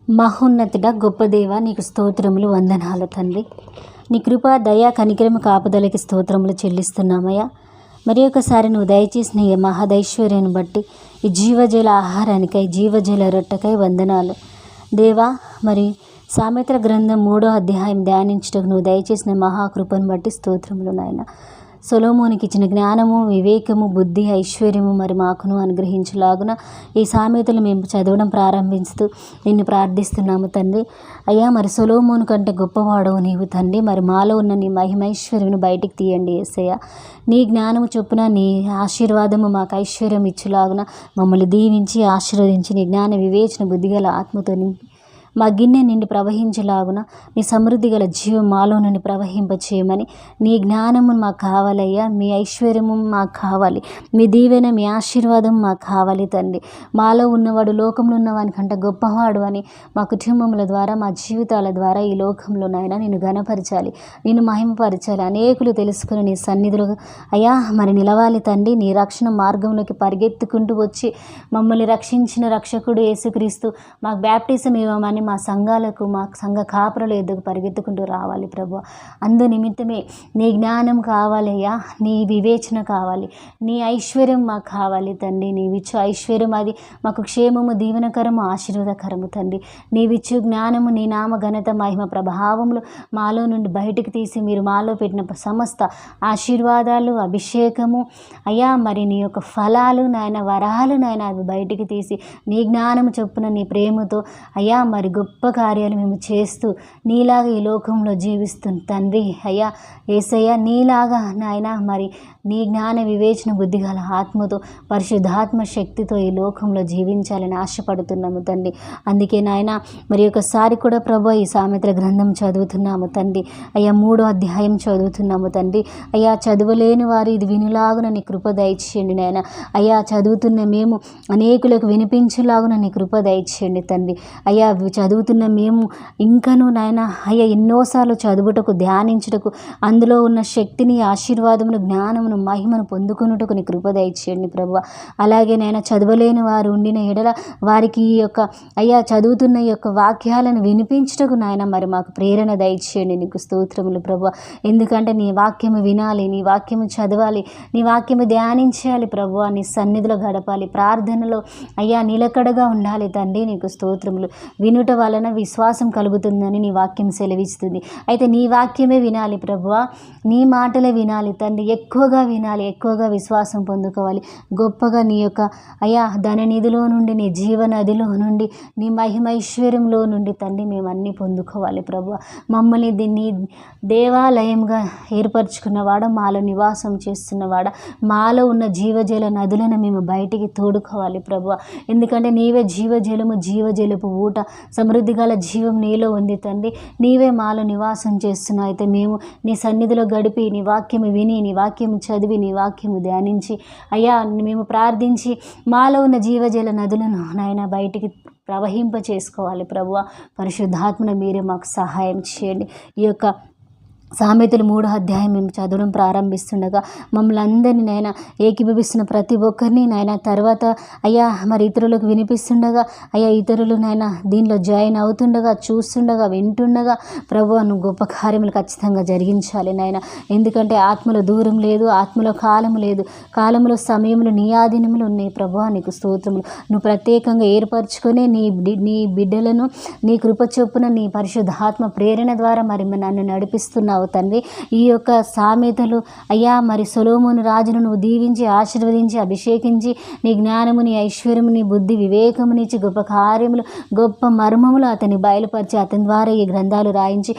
మహోన్నతుడ గొప్ప దేవ, నీకు స్తోత్రములు, వందనాలు తండ్రి. నీ కృప, దయ, కనికరము, కాపుదలకి స్తోత్రములు చెల్లిస్తున్నామయ్యా. మరి ఒకసారి నువ్వు దయచేసిన ఈ మహదైశ్వర్యాన్ని బట్టి, ఈ జీవజల ఆహారానికై, జీవజల రొట్టెకై వందనాలు దేవా. మరి సామెతల గ్రంథం 3వ అధ్యాయం ధ్యానించటకు నువ్వు దయచేసిన మహాకృపను బట్టి స్తోత్రములు నాయన. సొలొమోనుకి ఇచ్చిన జ్ఞానము, వివేకము, బుద్ధి, ఐశ్వర్యము మరి మాకును అనుగ్రహించలాగున ఈ సామెతలు మేము చదవడం ప్రారంభిస్తూ నిన్ను ప్రార్థిస్తున్నాము తండ్రి. అయ్యా, మరి సొలొమోను కంటే గొప్పవాడవు నీవు తండ్రి. మరి మాలో ఉన్న నీ మహిమైశ్వర్యమును బయటికి తీయండి యేసయ్య. నీ జ్ఞానము చొప్పున నీ ఆశీర్వాదము మాకు ఐశ్వర్యం ఇచ్చులాగున మమ్మల్ని దీవించి ఆశీర్వదించి నీ జ్ఞాన వివేచన బుద్ధిగల ఆత్మతో నింపి మా గిన్నె నిండి ప్రవహించలాగున నీ సమృద్ధి గల జీవం మాలో నుండి ప్రవహింపచేయమని. నీ జ్ఞానము మాకు కావాలయ్యా, మీ ఐశ్వర్యము మాకు కావాలి, మీ దీవెన, మీ ఆశీర్వాదం మాకు కావాలి తండ్రి. మాలో ఉన్నవాడు లోకంలో ఉన్నవాని కంటే గొప్పవాడు అని మా కుటుంబముల ద్వారా, మా జీవితాల ద్వారా ఈ లోకంలో నాయన నిన్ను ఘనపరచాలి, నిన్ను మహిమపరచాలి. అనేకులు తెలుసుకుని నీ సన్నిధిలో అయ్యా మరి నిలవాలి తండ్రి. నీ రక్షణ మార్గంలోకి పరిగెత్తుకుంటూ వచ్చి మమ్మల్ని రక్షించిన రక్షకుడు యేసుక్రీస్తు మాకు బ్యాప్టిజం ఇవ్వమని మా సంఘాలకు, మా సంఘ కాపురల ఎద్దుకు పరిగెత్తుకుంటూ రావాలి ప్రభు. అందు నిమిత్తమే నీ జ్ఞానం కావాలయ్యా, నీ వివేచన కావాలి, నీ ఐశ్వర్యం మాకు కావాలి తండ్రి. నీవిచ్చు ఐశ్వర్యం అది మాకు క్షేమము, దీవెనకరము, ఆశీర్వాదకరము తండ్రి. నీవిచ్చు జ్ఞానము, నీ నామ ఘనత, మహిమ, ప్రభావములు మాలో నుండి బయటకు తీసి మీరు మాలో పెట్టిన సమస్త ఆశీర్వాదాలు, అభిషేకము అయ్యా మరి నీ యొక్క ఫలాలు నాయన, వరాలు నాయన అవి బయటికి తీసి నీ జ్ఞానము చొప్పున నీ ప్రేమతో అయ్యా మరి గొప్ప కార్యాలు మేము చేస్తూ నీలాగా ఈ లోకంలో జీవిస్తుంది తండ్రి. అయ్యా యేసయ్య, నీలాగా నాయన మరి నీ జ్ఞాన వివేచన బుద్ధిగల ఆత్మతో, పరిశుద్ధాత్మ శక్తితో ఈ లోకంలో జీవించాలని ఆశపడుతున్నాము తండ్రి. అందుకే నాయన మరి ఒకసారి కూడా ప్రభు ఈ సామెతల గ్రంథం చదువుతున్నాము తండ్రి. అయ్యా 3వ అధ్యాయం చదువుతున్నాము తండ్రి. అయ్యా చదవలేని వారు ఇది వినులాగున నీ కృప దయచేయండి నాయన. అయ్యా చదువుతున్న మేము అనేకులకు వినిపించేలాగున నీ కృప దయచేయండి తండ్రి. అయ్యా చదువుతున్న మేము ఇంకనూ నాయన అయ్యా ఎన్నోసార్లు చదువుటకు, ధ్యానించుటకు, అందులో ఉన్న శక్తిని, ఆశీర్వాదమును, జ్ఞానమును, మహిమను పొందుకున్నటకు నీ కృప దయచేయండి ప్రభువ. అలాగే నాయన చదవలేని వారు ఉండిన ఎడల వారికి ఈ యొక్క అయ్యా చదువుతున్న ఈ యొక్క వాక్యాలను వినిపించుటకు నాయన మరి మాకు ప్రేరణ దయచేయండి. నీకు స్తోత్రములు ప్రభువ. ఎందుకంటే నీ వాక్యము వినాలి, నీ వాక్యము చదవాలి, నీ వాక్యము ధ్యానించాలి ప్రభువ. నీ సన్నిధిలో గడపాలి, ప్రార్థనలో అయ్యా నిలకడగా ఉండాలి తండ్రి. నీకు స్తోత్రములు. వినుట వలన విశ్వాసం కలుగుతుందని నీ వాక్యం సెలవిస్తుంది. అయితే నీ వాక్యమే వినాలి ప్రభువ, నీ మాటలే వినాలి తండ్రి. ఎక్కువగా వినాలి, ఎక్కువగా విశ్వాసం పొందుకోవాలి. గొప్పగా నీ యొక్క అయా ధననిధిలో నుండి, నీ జీవనదిలో నుండి, నీ మహిమైశ్వర్యంలో నుండి తండ్రి మేము అన్నీ పొందుకోవాలి ప్రభువ. మమ్మల్ని నీ దేవాలయంగా ఏర్పరచుకున్నవాడ, మాలో నివాసం చేస్తున్నవాడ, మాలో ఉన్న జీవజల నదులను మేము బయటికి తోడుకోవాలి ప్రభువ. ఎందుకంటే నీవే జీవజలము, జీవజలపు ఊట, సమృద్ధి గల జీవం నీలో ఉంది తండ్రి. నీవే మాలో నివాసం చేస్తున్నావు. అయితే మేము నీ సన్నిధిలో గడిపి, నీ వాక్యము విని, నీ వాక్యము చదివి, నీ వాక్యము ధ్యానించి అయ్యా మేము ప్రార్థించి మాలో ఉన్న జీవజల నదులను నాయన బయటికి ప్రవహింప చేసుకోవాలి ప్రభువ. పరిశుద్ధాత్మను మీరే మాకు సహాయం చేయండి. ఈ యొక్క సామెతలు 3వ అధ్యాయం మేము చదవడం ప్రారంభిస్తుండగా మమ్మల్ని అందరినీ నాయన ఏకీభవిస్తున్న ప్రతి ఒక్కరిని నాయన తర్వాత అయ్యా మరి ఇతరులకు వినిపిస్తుండగా అయ్యా ఇతరులు నాయన దీనిలో జాయిన్ అవుతుండగా, చూస్తుండగా, వింటుండగా ప్రభు నువ్వు గొప్ప కార్యములు ఖచ్చితంగా జరిగించాలి నాయన. ఎందుకంటే ఆత్మలో దూరం లేదు, ఆత్మలో కాలము లేదు, కాలంలో సమయములు నీ ఆధీనములు ఉన్నాయి ప్రభు. నీకు స్తోత్రములు. నువ్వు ప్రత్యేకంగా ఏర్పరచుకొని నీ బిడ్డలను నీ కృప చొప్పున నీ పరిశుద్ధాత్మ ప్రేరణ ద్వారా మరి నన్ను నడిపిస్తున్నావు తండ్రి. ఈ యొక్క సామెతలు అయ్యా మరి సొలొమోను రాజును నువ్వు దీవించి, ఆశీర్వదించి, అభిషేకించి నీ జ్ఞానము, నీ ఐశ్వర్యము, నీ బుద్ధి, వివేకమునిచ్చి గొప్ప కార్యములు, గొప్ప మర్మములు అతన్ని బయలుపరిచి అతని ద్వారా ఈ గ్రంథాలు రాయించి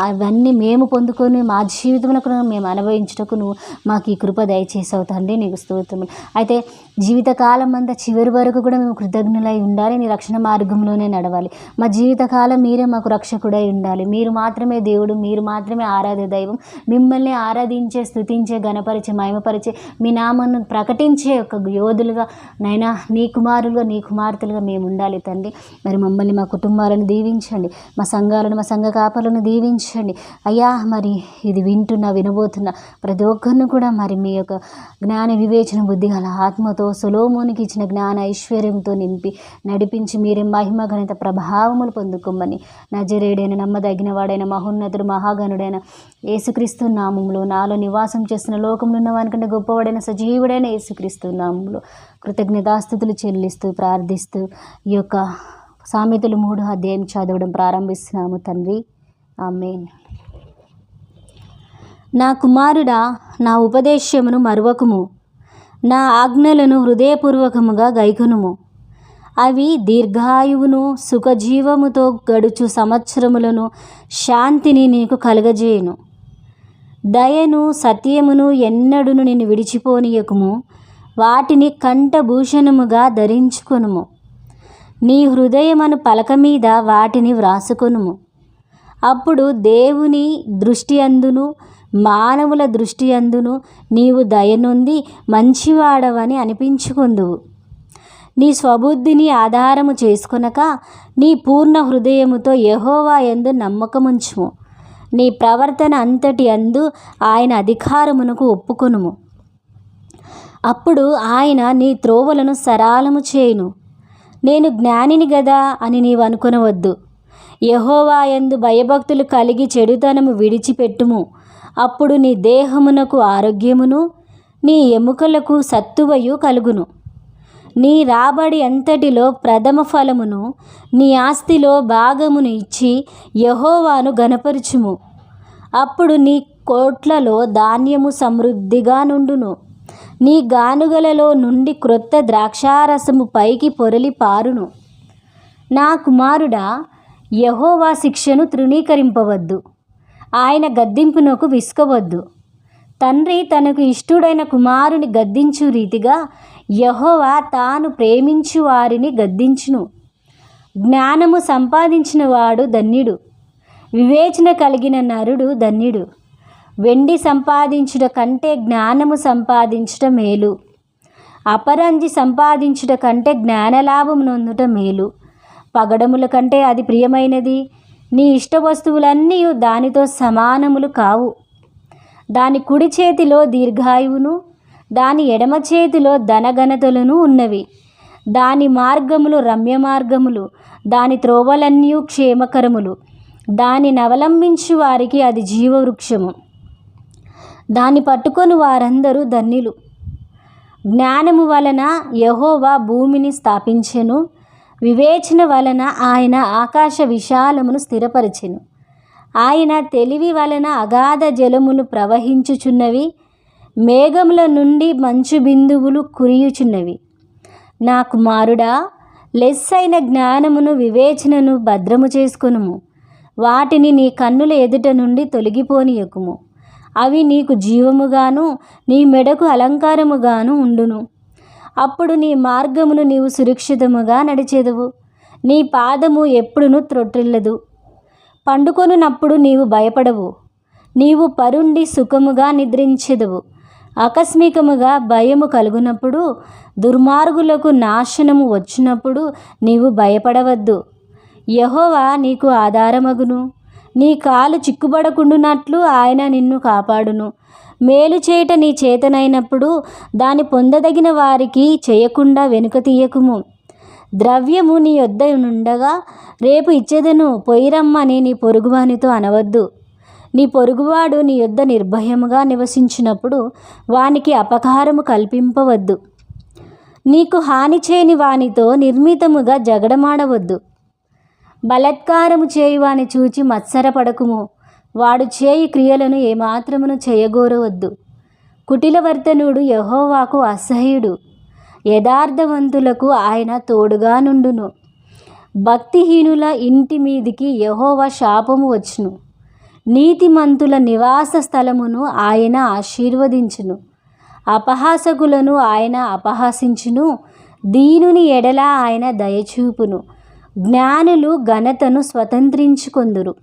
అవన్నీ మేము పొందుకొని మా జీవితంలో మేము అనుభవించుటకు నువ్వు మాకు ఈ కృప దయచేసావు తండ్రి. నీకు స్తోత్రములు. అయితే జీవితకాలం అంతా చివరి వరకు కూడా మేము కృతజ్ఞులై ఉండాలి, నీ రక్షణ మార్గంలోనే నడవాలి. మా జీవితకాలం మీరే మాకు రక్షకుడై ఉండాలి. మీరు మాత్రమే దేవుడు, మీరు మాత్రమే ఆరాధ్య దైవం. మిమ్మల్ని ఆరాధించే, స్తుతించే, ఘనపరిచే, మహిమపరిచే, మీ నామను ప్రకటించే ఒక యోధులుగా నైనా నీ కుమారులుగా, నీ కుమార్తెలుగా మేము ఉండాలి తండ్రి. మరి మమ్మల్ని, మా కుటుంబాలను దీవించండి, మా సంఘాలను, మా సంఘ కాపలను దీవించండి అయ్యా. మరి ఇది వినబోతున్న ప్రతి ఒక్కరిని కూడా మరి మీ యొక్క జ్ఞాన వివేచన బుద్ధి గల ఆత్మతో, సొలొమోనుకి ఇచ్చిన జ్ఞాన ఐశ్వర్యంతో నింపి నడిపించి మీరే మహిమ ఘనత ప్రభావములు పొందుకోమని నజరేయుడైన, నమ్మదగిన వాడైన, మహోన్నతుడు, మహాగణుడైన యేసుక్రీస్తు నామములో, నాలో నివాసం చేస్తున్న లోకంలో ఉన్న వానికంటే గొప్పవాడైన సజీవుడైన యేసుక్రీస్తు నామములో కృతజ్ఞతాస్తుతులు చెల్లిస్తూ ప్రార్థిస్తూ ఈ యొక్క సామెతలు 3వ అధ్యాయం చదవడం ప్రారంభిస్తున్నాము తండ్రి. ఆమేన్. నా కుమారుడా, నా ఉపదేశమును మరువకుము, నా ఆజ్ఞలను హృదయపూర్వకముగా గైకొనుము. అవి దీర్ఘాయువును, సుఖజీవముతో గడుచు సంవత్సరములను, శాంతిని నీకు కలుగజేయును. దయను, సత్యమును ఎన్నడును నిన్ను విడిచిపోనీయకుము. వాటిని కంఠభూషణముగా ధరించుకొనుము. నీ హృదయమను పలక మీద వాటిని వ్రాసుకొనుము. అప్పుడు దేవుని దృష్టి అందును, మానవుల దృష్టి అందును నీవు దయనొంది మంచివాడవని అనిపించుకొందువు. నీ స్వబుద్ధిని ఆధారము చేసుకొనక నీ పూర్ణ హృదయముతో యెహోవా యందు నమ్మకముంచుము. నీ ప్రవర్తన అంతటి అందు ఆయన అధికారమునకు ఒప్పుకొనుము. అప్పుడు ఆయన నీ త్రోవలను సరళము చేయును. నేను జ్ఞానిని గదా అని నీవు అనుకొనవద్దు. యెహోవా యందు భయభక్తులు కలిగి చెడుతనము విడిచిపెట్టుము. అప్పుడు నీ దేహమునకు ఆరోగ్యమును, నీ ఎముకలకు సత్తువయు కలుగును. నీ రాబడి అంతటిలో ప్రథమ ఫలమును, నీ ఆస్తిలో భాగమును ఇచ్చి యెహోవాను ఘనపరచుము. అప్పుడు నీ కోట్లలో ధాన్యము సమృద్ధిగా నుండును. నీ గానుగలలో నుండి క్రొత్త ద్రాక్షారసము పైకి పొరలి పారును. నా కుమారుడా, యెహోవా శిక్షను తృణీకరింపవద్దు, ఆయన గద్దింపునకు విసుకవద్దు. తండ్రి తనకు ఇష్టుడైన కుమారుని గద్దించు రీతిగా యెహోవా తాను ప్రేమించు వారిని గద్దించును. జ్ఞానము సంపాదించిన వాడు ధన్యుడు, వివేచన కలిగిన నరుడు ధన్యుడు. వెండి సంపాదించుట కంటే జ్ఞానము సంపాదించుట మేలు, అపరంజి సంపాదించుట కంటే జ్ఞానలాభం నొందుట మేలు. పగడముల కంటే అది ప్రియమైనది. నీ ఇష్ట వస్తువులన్నీ దానితో సమానములు కావు. దాని కుడి చేతిలో దీర్ఘాయువును, దాని ఎడమ చేతిలో ధనఘనతలను ఉన్నవి. దాని మార్గములు రమ్య మార్గములు, దాని త్రోవలన్నీ క్షేమకరములు. దానిని అవలంబించు వారికి అది జీవవృక్షము. దాన్ని పట్టుకొని వారందరూ ధన్యులు. జ్ఞానము వలన యెహోవా భూమిని స్థాపించెను, వివేచన వలన ఆయన ఆకాశ విశాలమును స్థిరపరచెను. ఆయన తెలివి వలన అగాధ జలములు ప్రవహించుచున్నవి, మేఘముల నుండి మంచు బిందువులు కురియుచున్నవి. నా కుమారుడా, లెస్సైన జ్ఞానమును, వివేచనను భద్రము చేసుకొనుము. వాటిని నీ కన్నుల ఎదుట నుండి తొలగిపోనీయకుము. అవి నీకు జీవముగాను, నీ మెడకు అలంకారముగాను ఉండును. అప్పుడు నీ మార్గమును నీవు సురక్షితముగా నడిచెదవు. నీ పాదము ఎప్పుడును త్రొట్టిల్లదు. పండుకొనున్నప్పుడు నీవు భయపడవు. నీవు పరుండి సుఖముగా నిద్రించెదవు. ఆకస్మికముగా భయము కలుగునప్పుడు, దుర్మార్గులకు నాశనము వచ్చినప్పుడు నీవు భయపడవద్దు. యెహోవా నీకు ఆధారమగును. నీ కాలు చిక్కుబడకుండునట్లు ఆయన నిన్ను కాపాడును. మేలు చేయుట నీ చేతనైనప్పుడు దాని పొందదగిన వారికి చేయకుండా వెనుక తీయకుము. ద్రవ్యము నీ యొద్ద నుండగా రేపు ఇచ్చేదను పొయ్యిరమ్మని నీ పొరుగువానితో అనవద్దు. నీ పొరుగువాడు నీ యొద్ద నిర్భయముగా నివసించినప్పుడు వానికి అపకారము కల్పింపవద్దు. నీకు హాని చేయని వానితో నిర్మితముగా జగడమాడవద్దు. బలాత్కారము చేయువాని చూచి మత్సరపడకుము. వాడు చేయు క్రియలను ఏమాత్రమును చేయగోరవద్దు. కుటిలవర్తనుడు యెహోవాకు అసహ్యుడు. యథార్థవంతులకు ఆయన తోడుగా నుండును. భక్తిహీనుల ఇంటి మీదికి యెహోవా శాపము వచ్చును. నీతిమంతుల నివాస స్థలమును ఆయన ఆశీర్వదించును. అపహాసకులను ఆయన అపహాసించును. దీనుని ఎడల ఆయన దయచూపును. జ్ఞానులు ఘనతను స్వతంత్రించుకొందురు.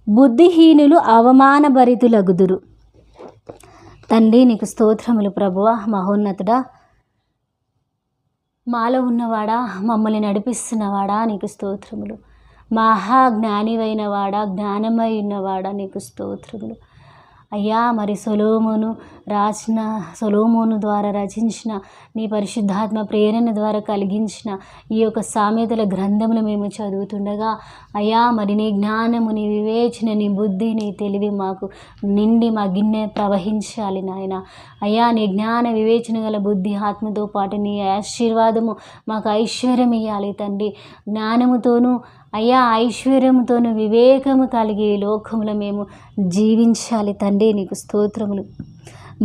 బుద్ధిహీనులు అవమానభరితులగుదురు. తండ్రి నీకు స్తోత్రములు ప్రభువా, మహోన్నతుడా, మాలో ఉన్నవాడా, మమ్మల్ని నడిపిస్తున్నవాడా నీకు స్తోత్రములు. మహా జ్ఞానివైన వాడా, జ్ఞానమై ఉన్నవాడా నీకు స్తోత్రములు. అయ్యా, మరి సొలొమోను ద్వారా రచించిన నీ పరిశుద్ధాత్మ ప్రేరణ ద్వారా కలిగించిన ఈ యొక్క సామెతల గ్రంథములు మేము చదువుతుండగా అయ్యా, మరి నీ జ్ఞానము, నీ వివేచన, నీ బుద్ధి, నీ తెలివి మాకు నిండి మా గిన్నె ప్రవహించాలి నాయన. అయ్యా, నీ జ్ఞాన వివేచన గల బుద్ధి ఆత్మతో పాటు నీ ఆశీర్వాదము మాకు ఐశ్వర్యం ఇవ్వాలి తండ్రి. జ్ఞానముతోనూ అయ్యా, ఐశ్వర్యముతోనూ వివేకము కలిగి ఈ లోకములో మేము జీవించాలి తండ్రి. నీకు స్తోత్రములు.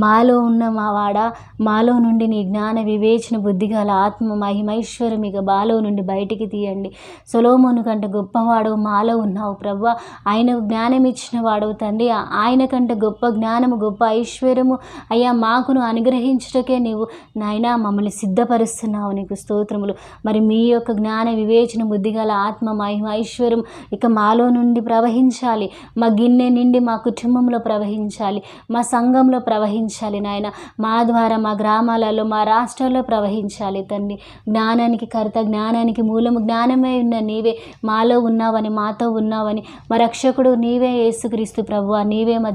మాలో ఉన్న మావాడా, మాలో నుండి నీ జ్ఞాన వివేచన బుద్ధిగల ఆత్మ మహిమైశ్వరం ఇక మాలో నుండి బయటికి తీయండి. సొలొమోను కంటే గొప్పవాడవు మాలో ఉన్నావు ప్రభువా. ఆయనకు జ్ఞానం ఇచ్చిన వాడవు తండ్రి. ఆయన కంటే గొప్ప జ్ఞానము, గొప్ప ఐశ్వర్యము అయ్యా మాకును అనుగ్రహించుటకే నీవు నాయనా మమ్మల్ని సిద్ధపరుస్తున్నావు. నీకు స్తోత్రములు. మరి మీ యొక్క జ్ఞాన వివేచన బుద్ధిగల ఆత్మ మహిమైశ్వరం ఇక మాలో నుండి ప్రవహించాలి. మా గిన్నె నిండి మా కుటుంబంలో ప్రవహించాలి, మా సంఘంలో ప్రవహించాలి నాయన. మా ద్వారా మా గ్రామాలలో, మా రాష్ట్రాల్లో ప్రవహించాలి తండ్రి. జ్ఞానానికి కర్త, జ్ఞానానికి మూలము, జ్ఞానమై ఉన్న నీవే మాలో ఉన్నావని, మాతో ఉన్నావని, మా రక్షకుడు నీవే యేసుక్రీస్తు ప్రభువా. నీవే మా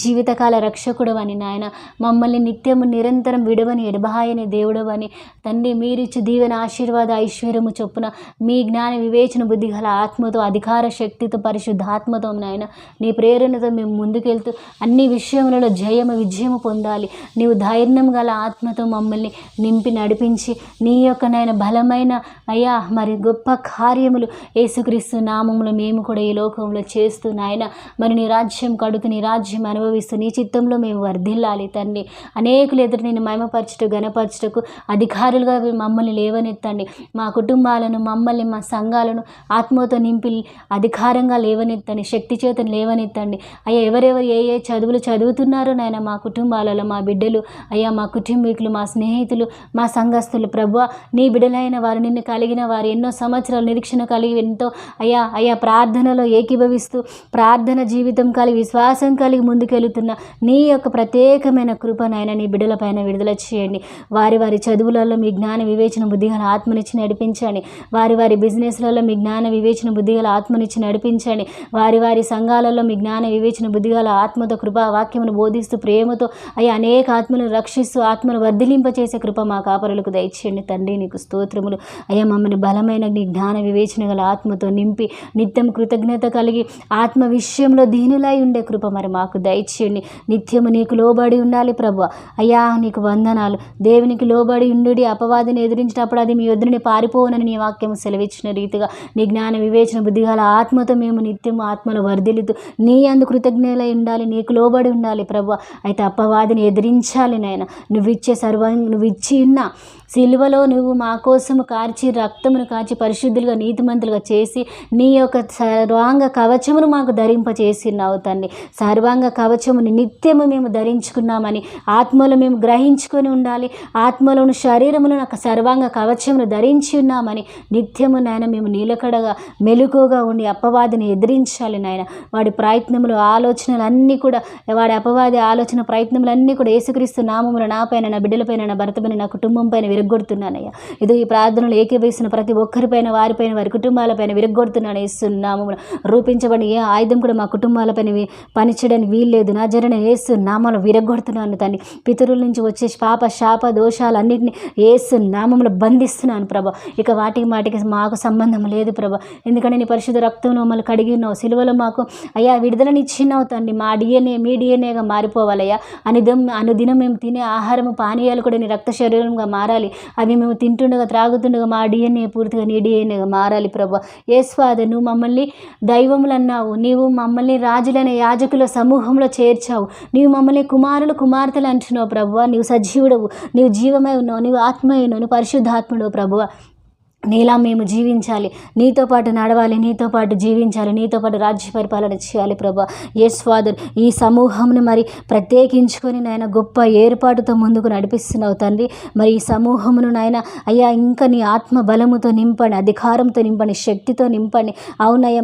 జీవితకాల రక్షకుడు అని నాయన. మమ్మల్ని నిత్యము నిరంతరం విడవని ఎడబాయని దేవుడు అని తండ్రి. మీరిచ్చు దీవెన, ఆశీర్వాద, ఐశ్వర్యము చొప్పున మీ జ్ఞాన వివేచన బుద్ధి గల ఆత్మతో, అధికార శక్తితో, పరిశుద్ధాత్మతో నాయన నీ ప్రేరణతో మేము ముందుకెళ్తూ అన్ని విషయములలో జయము, విజయము పొందాలి. నీవు ధైర్యం గల ఆత్మతో మమ్మల్ని నింపి నడిపించి నీ యొక్క నాయన బలమైన అయ్యా మరి గొప్ప కార్యములు యేసుక్రీస్తు నామములో మేము కూడా ఈ లోకంలో చేస్తూ నాయన మరి నీ రాజ్యం కడుతూ, నీ రాజ్యం అనుభవిస్తూ, నీ చిత్తంలో మేము వర్ధిల్లాలి తండ్రి. అనేకులు ఎదురు నేను మహిమపరచుటకు, గణపరచుటకు అధికారులుగా మమ్మల్ని లేవనెత్తండి. మా కుటుంబాలను, మమ్మల్ని, మా సంఘాలను ఆత్మతో నింపి అధికారంగా లేవనెత్తండి. శక్తి చేతను లేవనెత్తండి. అయ్యా, ఎవరెవరు ఏ ఏ చదువులు చదువుతున్నారో నాయన మా కుటుంబాలలో, మా బిడ్డలు అయ్యా, మా కుటుంబీకులు, మా స్నేహితులు, మా సంఘస్థులు ప్రభువా, నీ బిడ్డలైన వారు, నిన్ను కలిగిన వారు, ఎన్నో సంవత్సరాలు నిరీక్షణ కలిగి ఎంతో అయ్యా ప్రార్థనలో ఏకీభవిస్తూ ప్రార్థన జీవితం కలిగి, విశ్వాసం కలిగి ముందుకెళ్తున్న నీ యొక్క ప్రత్యేకమైన కృపనైనా నీ బిడ్డల పైన విడుదల చేయండి. వారి వారి చదువులలో మీ జ్ఞాన వివేచన బుద్ధిగల ఆత్మనిచ్చి నడిపించండి. వారి వారి బిజినెస్లలో మీ జ్ఞాన వివేచన బుద్ధిగల ఆత్మనిచ్చి నడిపించండి. వారి వారి సంఘాలలో మీ జ్ఞాన వివేచన బుద్ధిగల ఆత్మతో కృపా వాక్యమును బోధిస్తూ ప్రేమతో అయ్యా అనేక ఆత్మలను రక్షిస్తూ ఆత్మను వర్ధిలింపచేసే కృప మా కాపరులకు దయచేయండి తండ్రి. నీకు స్తోత్రములు. అయ్యా, మమ్మల్ని బలమైన నీ జ్ఞాన వివేచన గల ఆత్మతో నింపి నిత్యం కృతజ్ఞత కలిగి ఆత్మ విషయంలో దీనులై ఉండే కృప మరి మాకు దయచేయండి. నిత్యము నీకు లోబడి ఉండాలి ప్రభువా. అయ్యా, నీకు వందనాలు. దేవునికి లోబడి ఉండు, అపవాదిని ఎదిరించినప్పుడు అది మీ యొద్దనుండి పారిపోవునని నీ వాక్యం సెలవిచ్చిన రీతిగా నీ జ్ఞాన వివేచన బుద్ధిగల ఆత్మతో మేము నిత్యము ఆత్మను వర్ధిల్లుతూ నీ అందు కృతజ్ఞలై ఉండాలి, నీకు లోబడి ఉండాలి ప్రభువా. అయితే అపవాదిని ఎదిరించాలి నాయన. నువ్వు ఇచ్చి ఉన్న సిలువలో నువ్వు మా కోసము కార్చి రక్తమును కాచి పరిశుద్ధులుగా నీతిమంతులుగా చేసి నీ యొక్క సర్వాంగ కవచమును మాకు ధరింపచేసినావు తండ్రి. సర్వాంగ కవచముని నిత్యము మేము ధరించుకున్నామని ఆత్మలో మేము గ్రహించుకొని ఉండాలి. ఆత్మలోను శరీరమును నాకు సర్వాంగ కవచమును ధరించి ఉన్నామని నిత్యము నాయన మేము నీలకడగా మెలుకుగా ఉండి అపవాదిని ఎదిరించాలి నాయన. వాడి ప్రయత్నములు, ఆలోచనలు అన్నీ కూడా, వాడి అపవాది ఆలోచన ప్రయత్నములన్నీ కూడా యేసుక్రీస్తు నామములో నాపైన, నా బిడ్డలపైన, నా భర్తపైన, నా కుటుంబం పైన విరగ్గొడుతున్నానయ్యా. ఇది ఈ ప్రార్థనలు ఏకీభవిస్తున్న ప్రతి ఒక్కరిపైన, వారిపైన, వారి కుటుంబాలపైన విరగ్గొడుతున్నాను. యేసు నామములో రూపించబడి ఏ ఆయుధం కూడా మా కుటుంబాలపైన పనిచేయడానికి వీల్లేదు. నా జరని యేసు నామములో విరగ్గొడుతున్నాను తండ్రి. పితరుల నుంచి వచ్చే పాప శాప దోషాలన్నింటినీ యేసు నామములో బంధిస్తున్నాను ప్రభా. ఇక వాటికి మాకు సంబంధం లేదు ప్రభా. ఎందుకంటే నీ పరిశుద్ధ రక్తంలో మమ్మల్ని కడిగి ఉన్నావు. సిలువలో మాకు అయ్యా విడుదలని ఇచ్చినావు తండ్రి. మా డిఎన్ఏ మీ డిఎన్ఏగా మారిపోవాలయ్యా. అనుదినం మేము తినే ఆహారము, పానీయాలు కూడా నీ రక్త శరీరంగా మారాలి. అవి మేము తింటుండగా, త్రాగుతుండగా మా డిఎన్ఏ పూర్తిగా నీ డిఎన్ఏగా మారాలి ప్రభా. యేసు ఫాదర్, నువ్వు మమ్మల్ని దైవములు అన్నావు. నీవు మమ్మల్ని రాజులైన యాజకుల సమూహంలో చేర్చావు. నీవు మమ్మల్ని కుమారులు, కుమార్తెలు అంటున్నావు ప్రభువా. నీవు సజీవుడవు, నీవు జీవమై ఉన్నావు, నీవు ఆత్మయ్య ఉన్నావు, నువ్వు పరిశుద్ధాత్ముడు ప్రభువా. నీలా మేము జీవించాలి, నీతో పాటు నడవాలి, నీతో పాటు జీవించాలి, నీతో పాటు రాజ్య పరిపాలన చేయాలి ప్రభా. యేస్ ఫాదర్, ఈ సమూహంను మరి ప్రత్యేకించుకొని నాయన గొప్ప ఏర్పాటుతో ముందుకు నడిపిస్తున్నావు తండ్రి. మరి ఈ సమూహమును నాయన అయ్యా ఇంకా నీ ఆత్మ బలముతో నింపండి, అధికారంతో నింపండి, శక్తితో నింపండి. అవునయ్య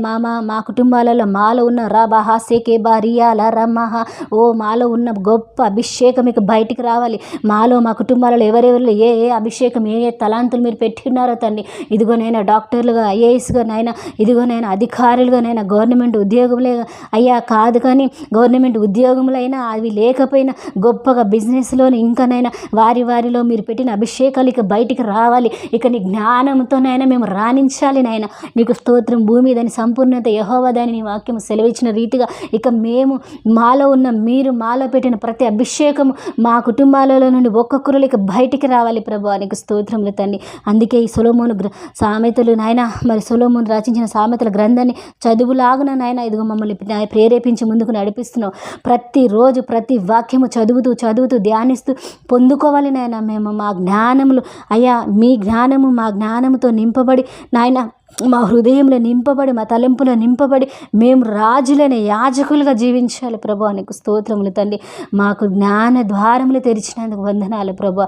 మా కుటుంబాలలో మాలో ఉన్న రాబాహా సేకే బారియాల రమహ ఓ మాలో ఉన్న గొప్ప అభిషేకం ఇక బయటికి రావాలి. మాలో మా కుటుంబాలలో ఎవరెవరిలో ఏ ఏ అభిషేకం ఏ ఏ తలాంతులు మీరు పెట్టుకున్నారో తండ్రి. ఇదిగోనైనా డాక్టర్లుగా, ఐఏఎస్గా నైనా, ఇదిగోనైనా అధికారులుగానైనా, గవర్నమెంట్ ఉద్యోగములే అయ్యా కాదు కానీ గవర్నమెంట్ ఉద్యోగములైనా అవి లేకపోయినా గొప్పగా బిజినెస్లోని ఇంకనైనా వారిలో మీరు పెట్టిన అభిషేకాలు ఇక బయటికి రావాలి. ఇక నీ జ్ఞానంతోనైనా మేము రాణించాలి నాయన. నీకు స్తోత్రం. భూమి దాని సంపూర్ణత యెహోవా దాని నీ వాక్యం సెలవిచ్చిన రీతిగా ఇక మేము మాలో ఉన్న మీరు మాలో పెట్టిన ప్రతి అభిషేకము మా కుటుంబాలలో నుండి ఒక్కొక్కరు ఇక బయటికి రావాలి ప్రభు. నీకు స్తోత్రములు తండ్రి. అందుకే ఈ సొలొమోను సామెతలు నాయన, మరి సొలొమోను రచించిన సామెతల గ్రంథాన్ని చదువులాగున నాయన ఇదిగో మమ్మల్ని ప్రేరేపించి ముందుకు నడిపిస్తున్నావు. ప్రతిరోజు ప్రతి వాక్యము చదువుతూ ధ్యానిస్తూ పొందుకోవాలి నాయన. మేము మా జ్ఞానములు అయ్యా మీ జ్ఞానము మా జ్ఞానముతో నింపబడి నాయన మా హృదయంలో నింపబడి మా తలంపులో నింపబడి మేము రాజులైన యాజకులుగా జీవించాలి ప్రభు. నీకు స్తోత్రములు తండ్రి. మాకు జ్ఞాన ద్వారములు తెరిచినందుకు వందనాలు ప్రభు.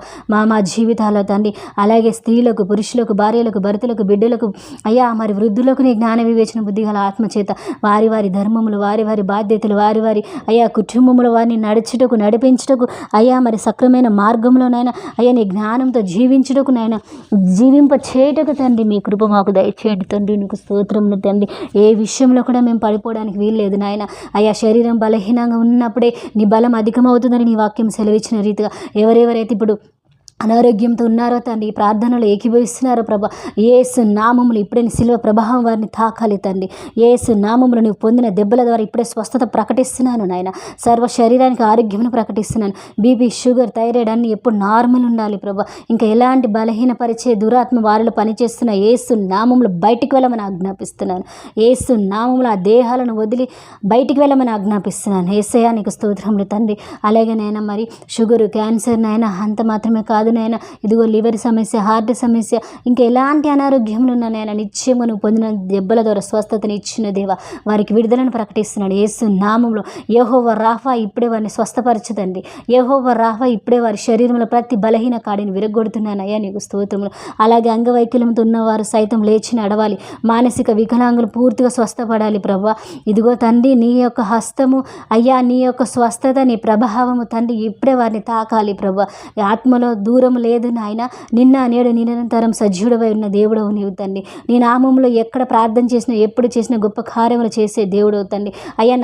మా జీవితాల్లో తండ్రి అలాగే స్త్రీలకు, పురుషులకు, భార్యలకు, భర్తలకు, బిడ్డలకు అయ్యా మరి వృద్ధులకు నీ జ్ఞాన వివేచన బుద్ధిగల ఆత్మచేత వారి ధర్మములు, వారి బాధ్యతలు, వారి అయ్యా కుటుంబముల వారిని నడిపించుటకు అయ్యా మరి సక్రమైన మార్గంలోనైనా అయ్యా నీ జ్ఞానంతో జీవించుటకు నాయన జీవింప చేయటకు తండ్రి మీ కృప మాకు దయచేయండి తండ్రి. నీకు స్తోత్రములు తండ్రి. ఏ విషయంలో కూడా మేము పడిపోవడానికి వీల్లేదు నాయన. అయ్యా శరీరం బలహీనంగా ఉన్నప్పుడే నీ బలం అధికమవుతుందని నీ వాక్యం సెలవిచ్చిన రీతిగా ఎవరెవరైతే ఇప్పుడు అనారోగ్యంతో ఉన్నారో తండ్రి, ప్రార్థనలు ఏకీభవిస్తున్నారో ప్రభా, యేసు నామములు ఇప్పుడే శిలువ ప్రభావం వారిని తాకాలి తండ్రి. యేసు నామములు నీవు పొందిన దెబ్బల ద్వారా ఇప్పుడే స్వస్థత ప్రకటిస్తున్నాను నాయన. సర్వ శరీరానికి ఆరోగ్యమును ప్రకటిస్తున్నాను. బీపీ, షుగర్, థైరాయిడ్ అన్నీ ఎప్పుడు నార్మల్ ఉండాలి ప్రభా. ఇంకా ఎలాంటి బలహీనపరిచే దురాత్మ వారిలో పనిచేస్తున్న యేసు నామములు బయటికి వెళ్ళమని ఆజ్ఞాపిస్తున్నాను. యేసు నామములు ఆ దేహాలను వదిలి బయటికి వెళ్ళమని ఆజ్ఞాపిస్తున్నాను. యేసయ్యా నీకు స్తోత్రములు తండ్రి. అలాగే నాయన మరి షుగరు, క్యాన్సర్ నాయన అంత మాత్రమే కాదు నాయన, ఇదిగో లివర్ సమస్య, హార్ట్ సమస్య, ఇంకా ఎలాంటి అనారోగ్యములు ఉన్నా నాయన నిత్యము నువ్వు పొందిన దెబ్బల ద్వారా స్వస్థతని ఇచ్చిన దేవా వారికి విడుదలను ప్రకటిస్తున్నాడు. యేసు నామములో యెహోవా రాఫా ఇప్పుడే వారిని స్వస్థపరచదండి. యెహోవా రాఫా ఇప్పుడే వారి శరీరంలో ప్రతి బలహీన కాడిని విరగొడుతున్నానయ్యా నీకు స్తోత్రములు. అలాగే అంగవైకల్యంతో ఉన్నవారు సైతం లేచి నడవాలి. మానసిక వికలాంగులు పూర్తిగా స్వస్థపడాలి ప్రభా. ఇదిగో తండ్రి నీ యొక్క హస్తము అయ్యా నీ యొక్క స్వస్థత నీ ప్రభావము తండ్రి ఇప్పుడే వారిని తాకాలి ప్రభా. ఆత్మలో దూరం లేదు నాయన. నిన్న నేడు నిరంతరం సజీవుడవై ఉన్న దేవుడవు నీవు తండ్రి. నీ నామంలో ఎక్కడ ప్రార్థన చేసినా ఎప్పుడు చేసినా గొప్ప కార్యములు చేసే దేవుడవు తండ్రి. అయ్యా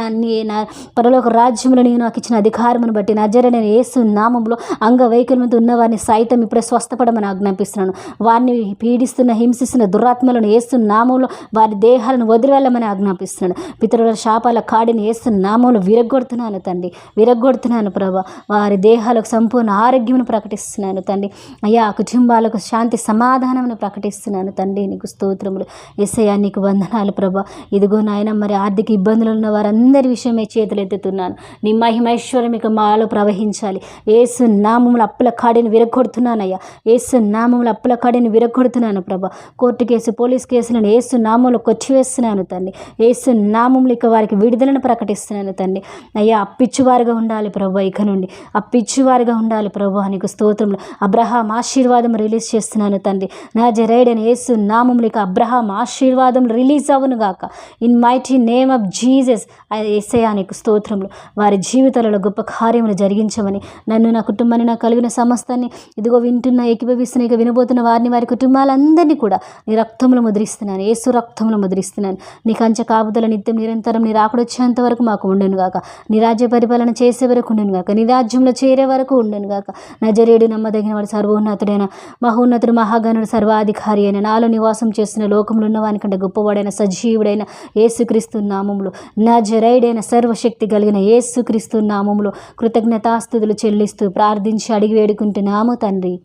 నా పరలోక రాజ్యంలో నీవు నాకు ఇచ్చిన అధికారమును బట్టి నజరేయుడైన యేసు నామంలో అంగవైకల్యంతో ఉన్న వారిని సైతం ఇప్పుడే స్వస్థపడమని ఆజ్ఞాపిస్తున్నాను. వారిని పీడిస్తున్న హింసిస్తున్న దురాత్మలను యేసు నామంలో వారి దేహాలను వదిలి వెళ్ళమని ఆజ్ఞాపిస్తున్నాను. పితరుల శాపాల కాడిని యేసు నామంలో విరగొడుతున్నాను తండ్రి, విరగొడుతున్నాను ప్రభా. వారి దేహాలకు సంపూర్ణ ఆరోగ్యమును ప్రకటిస్తున్నాను తండ్రి. అయ్యా కుటుంబాలకు శాంతి సమాధానమును ప్రకటిస్తున్నాను తండ్రి. నీకు స్తోత్రములు. యేసయ్యా నీకు వందనాలు ప్రభా. ఇదిగో నాయన మరి ఆర్థిక ఇబ్బందులు ఉన్న వారందరి విషయమే చేతులెత్తుతున్నాను. నీ మహిమైశ్వరం ఇక మాలో ప్రవహించాలి. యేసు నామముల అప్పుల కాడిని విరగొడుతున్నానయ్యా. యేసు నామముల అప్పుల కాడిని విరగొడుతున్నాను ప్రభా. కోర్టు కేసు, పోలీస్ కేసులను యేసు నామంలో కొచ్చివేస్తున్నాను తండ్రి. యేసు నామములు ఇక వారికి విడుదలను ప్రకటిస్తున్నాను తండ్రి. అయ్యా అప్పిచ్చువారుగా ఉండాలి ప్రభా. ఇక నుండి అప్పిచ్చువారుగా ఉండాలి ప్రభా. నీకు స్తోత్రములు. అబ్రహాం ఆశీర్వాదం రిలీజ్ చేస్తున్నాను తండ్రి. నజరేయుడైన యేసు నామములో ఇక అబ్రహాం ఆశీర్వాదం రిలీజ్ అవును గాక. In mighty name of Jesus. యేసయ్యా నీకు స్తోత్రములు. వారి జీవితాలలో గొప్ప కార్యములు జరిగించమని నన్ను, నా కుటుంబాన్ని, నాకు కలిగిన సమస్తాన్ని ఇదిగో వింటున్న, ఏకీభవిస్తున్న, ఇక వినబోతున్న వారిని, వారి కుటుంబాలందరినీ కూడా నీ రక్తములు ముద్రిస్తున్నాను. యేసు రక్తములు ముద్రిస్తున్నాను. నీ కంచె కాపుదల నిత్యం నిరంతరం నీ రాకడొచ్చేంత వరకు మాకు ఉండును గాక. నీ రాజ్య పరిపాలన చేసే వరకు ఉండును గాక. నీ రాజ్యంలో చేరే వరకు ఉండును గాక. నజరేయుడు నమ్మదగిన వాడు, సర్వోన్నతుడైన మహోన్నతుడు, మహాగణుడు, సర్వాధికారి అయిన నాలో నివాసం చేస్తున్న లోకంలో ఉన్న వానికంటే గొప్పవాడైన సజీవుడైన యేసుక్రీస్తు నామములో నజరేయుడైన సర్వశక్తి కలిగిన యేసుక్రీస్తు నామములో కృతజ్ఞతాస్తుతులు చెల్లిస్తూ ప్రార్థించి అడిగి వేడుకుంటున్నాము తండ్రి.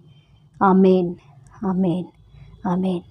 ఆమేన్, ఆమేన్, ఆమేన్.